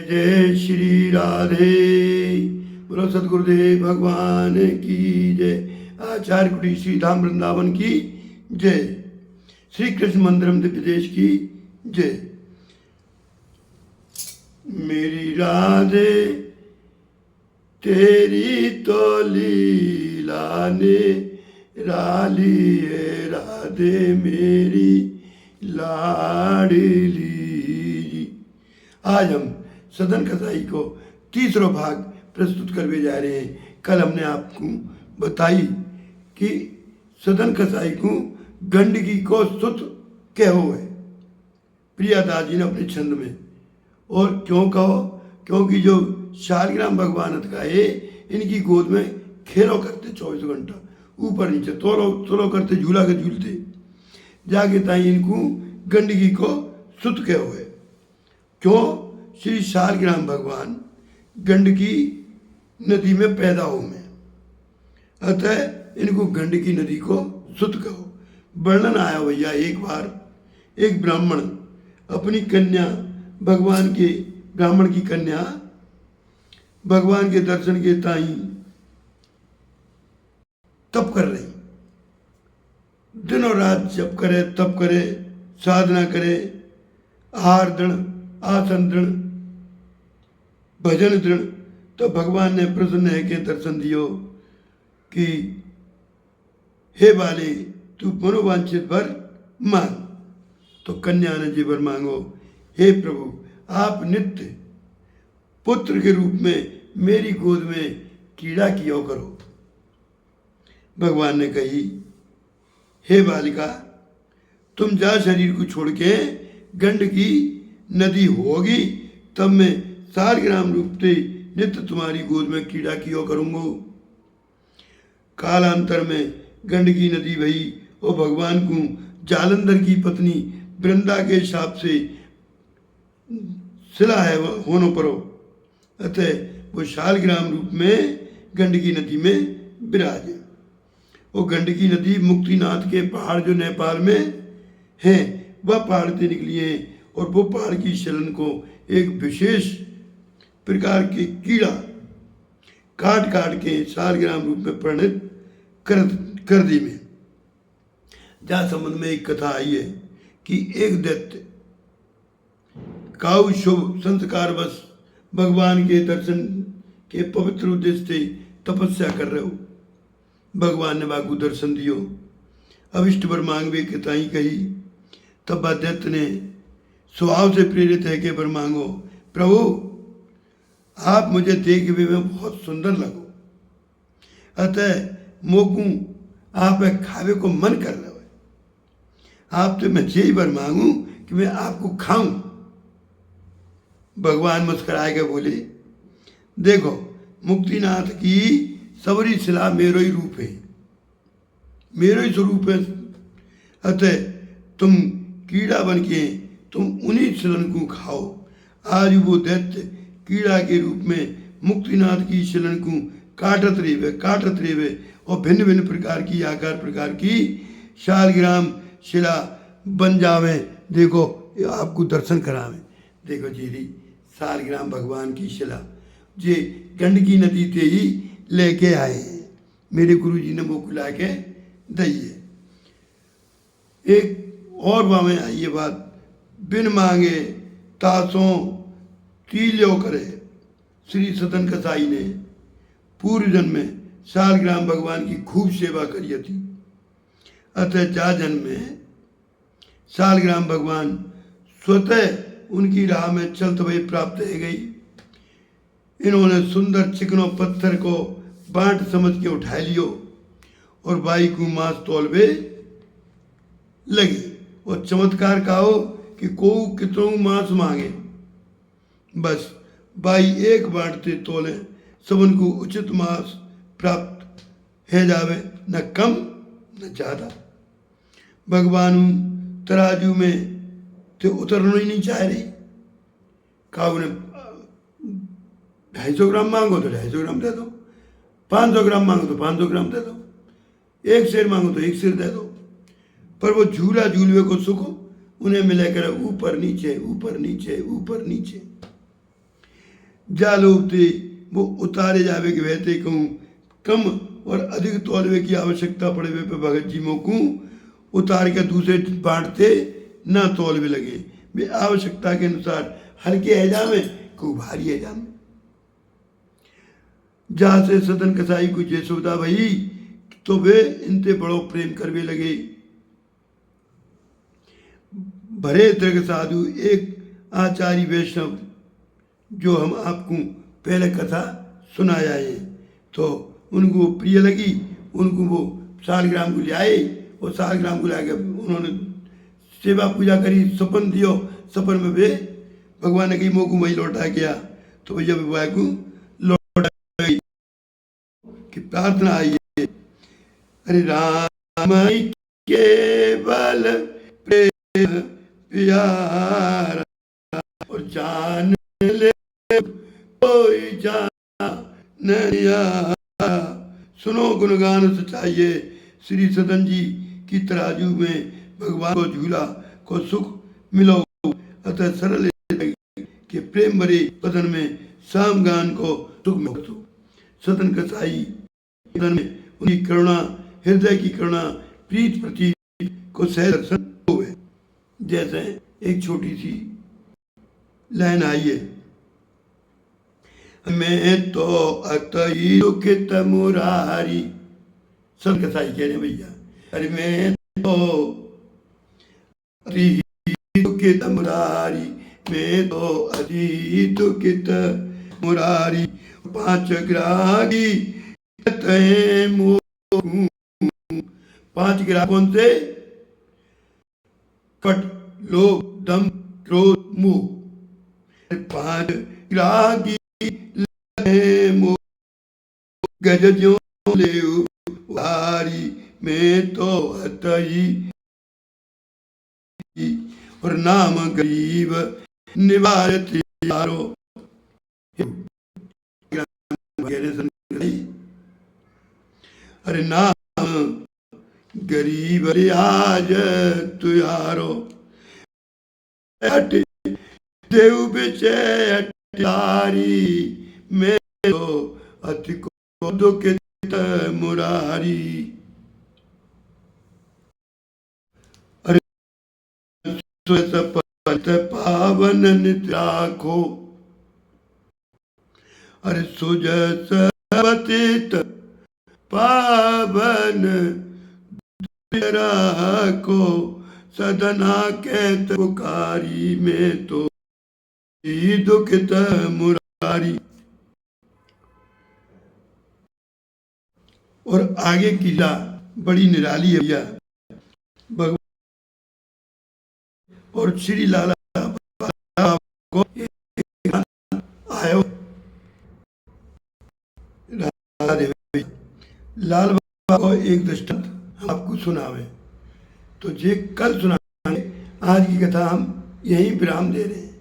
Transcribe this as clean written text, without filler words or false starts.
जय श्री राधे। बोलो सतगुरुदेव भगवान की जय। आचार्य कुटी श्री धाम वृंदावन की जय। श्री कृष्ण मंदिरम दिव्य देश की जय। मेरी राधे तेरी तो लीला ने राली है, राधे मेरी लाडली। आज हम सदन कसाई को तीसरा भाग प्रस्तुत करने जा रहे हैं। कल हमने आपको बताई कि सदन कसाई को गंडकी को सुत कहो है प्रियादास जी ने अपने छंद में। और क्यों कहो? क्योंकि जो शालग्राम भगवान का है, इनकी गोद में खेलो करते 24 घंटा, ऊपर नीचे तोलो तोलो करते, झूला के झूलते जाके ताई इनको गंडकी को सुत कहो है। क्यों? श्री शालग्राम भगवान गंडकी नदी में पैदा हो में, अतः इनको गंडकी नदी को सुत कहो। वर्णन आया भैया, एक बार एक ब्राह्मण अपनी कन्या भगवान के, ब्राह्मण की कन्या भगवान के दर्शन के ताई तप कर रही, दिनों रात जप करे, तप करे, साधना करे, आहार दृढ़, आसन दृढ़, भजन दृढ़। तो भगवान ने प्रसन्न है के दर्शन दियो कि हे बाले तू मनोवांछित वर मांग। तो कन्या ने जी वर मांगो, हे प्रभु आप नित्य पुत्र के रूप में मेरी गोद में कीड़ा कियो करो। भगवान ने कही, हे बालिका तुम जा शरीर को छोड़ के गंडकी नदी होगी, तब मैं शालग्राम रूप से नित्य तुम्हारी गोद में कीड़ा कियो करूंगा। कालांतर में गंडकी नदी भई और भगवान को जालंधर की पत्नी वृंदा के शाप से सिला है होनो परो, अतः वो शालग्राम रूप में गंडकी नदी में विराजे। वो गंडकी नदी मुक्तिनाथ के पहाड़ जो नेपाल में है, वह पहाड़ से निकली है और वो पहाड़ की शलन को एक विशेष प्रकार के कीड़ा काट काट के शालग्राम रूप में परिणत कर दी में। जहाँ संबंध में एक कथा आई है कि एक दैत्य काउ शुभ संस्कारवश भगवान के दर्शन के पवित्र उद्देश्य से तपस्या कर रहे हो। भगवान ने बाकू दर्शन दियो, अविष्ट वर मांगवे के ताई कही। तब दैत्य ने स्वभाव से प्रेरित है कि वर मांगो, प्रभु आप मुझे देख भी में बहुत सुंदर लगो, अतः मोकू आप खावे को मन कर रहे हो। आप तो मैं यही वर मांगू कि मैं आपको खाऊं। भगवान मुस्कुराए के बोले, देखो मुक्तिनाथ की सबरी शिला मेरो ही रूप है, मेरो ही स्वरूप है, अतः तुम कीड़ा बन के तुम उन्हीं शिलन को खाओ। आज वो दैत्य कीड़ा के रूप में मुक्तिनाथ की शिलन को काटत रेवे और भिन्न भिन्न प्रकार की आकार प्रकार की शालग्राम शिला बन जावे। देखो आपको दर्शन करावे। देखो जी शालग्राम भगवान की शिला जे गंडकी नदी से ही लेके आए हैं, मेरे गुरु जी ने वो ला के दी है। एक और बामें आई ये बात, बिन मांगे तासों तील्यो करे। श्री सदन कसाई ने पूर्व जन्म में शालग्राम भगवान की खूब सेवा करी थी, अतः जा जन्म में शालग्राम भगवान स्वतः उनकी राह में चलते हुए प्राप्त है गई। इन्होंने सुंदर चिकनों पत्थर को बांट समझ के उठा लियो और बाई को मांस तोलवे लगी। और चमत्कार कहो कि को कितनों मांस मांगे, बस बाई एक बांटते तोले सब उनको उचित मांस प्राप्त है जावे, न कम न ज्यादा। भगवान तराजू में तो उतरना ही नहीं चाह रही। काऊ ने 250 ग्राम मांगो तो 250 ग्राम दे दो, 500 ग्राम मांगो तो 500 ग्राम दे दो, एक शेर मांगो तो एक शेर दे दो। पर वो झूला झूलवे को सुख उन्हें मिले करे ऊपर नीचे ऊपर नीचे ऊपर नीचे। जालोते वो उतारे जावे के बहते कहूँ कम और अधिक तौलवे की आवश्यकता पड़े वे पे भगत जी मोकू उतार के दूसरे बांटते ना तौलवे लगे वे आवश्यकता के अनुसार हल्के हैजा में को भारी हैजा में। जहाँ से सदन कसाई को जयसोदा भई तो वे इनते बड़ो प्रेम करवे लगे। भरे दृग साधु एक आचार्य वैष्णव जो हम आपको पहले कथा सुनाया है तो उनको वो प्रिय लगी। उनको वो सालग्राम को ले आए और सालग्राम को लाके उन्होंने सेवा पूजा करी सपन दियो। सपन में वे भगवान ने कही मोकू वही लौटा गया तो भैया विवाह को लौटा गई कि प्रार्थना आई है अरे राम केवल प्रेम प्यारा और जान ले कोई जान सुनो गुणगान सचाइए। श्री सदन जी की तराजू में भगवान को झूला को सुख मिलो अतः सरल के प्रेम भरे बदन में सामगान को सुख मिलो। सदन कसाई बदन में उनकी करुणा हृदय की करुणा प्रीत प्रति को सह दर्शन हुए। जैसे एक छोटी सी लाइन आई है मैं तो अतई दुखित मुरारी। सब कसाई कह रहे भैया अरे मैं तो अति दुखित मुरारी मैं तो अति दुखित मुरारी पांच ग्राही पांच ग्राह कौन से कट लोभ दम क्रोध मोह। पांच ग्राही गजों ले उहारी मैं तो अतई और नाम गरीब निवारत यारो। अरे नाम गरीब रियाज तुयारो देव बेचे अटारी मैं तो अति को दुखित मुरारी। अरे पत पावन निद्राखो अरे सुजस पतित पावन राखो सदना कहत पुकारी में तो दुखित मुरारी। और आगे की ला बड़ी निराली है भैया भगवान और श्री लाला को आयो लाल बाबा को एक दृष्टांत आपको सुनावे तो जे कल सुनाएंगे। आज की कथा हम यहीं विराम दे रहे हैं।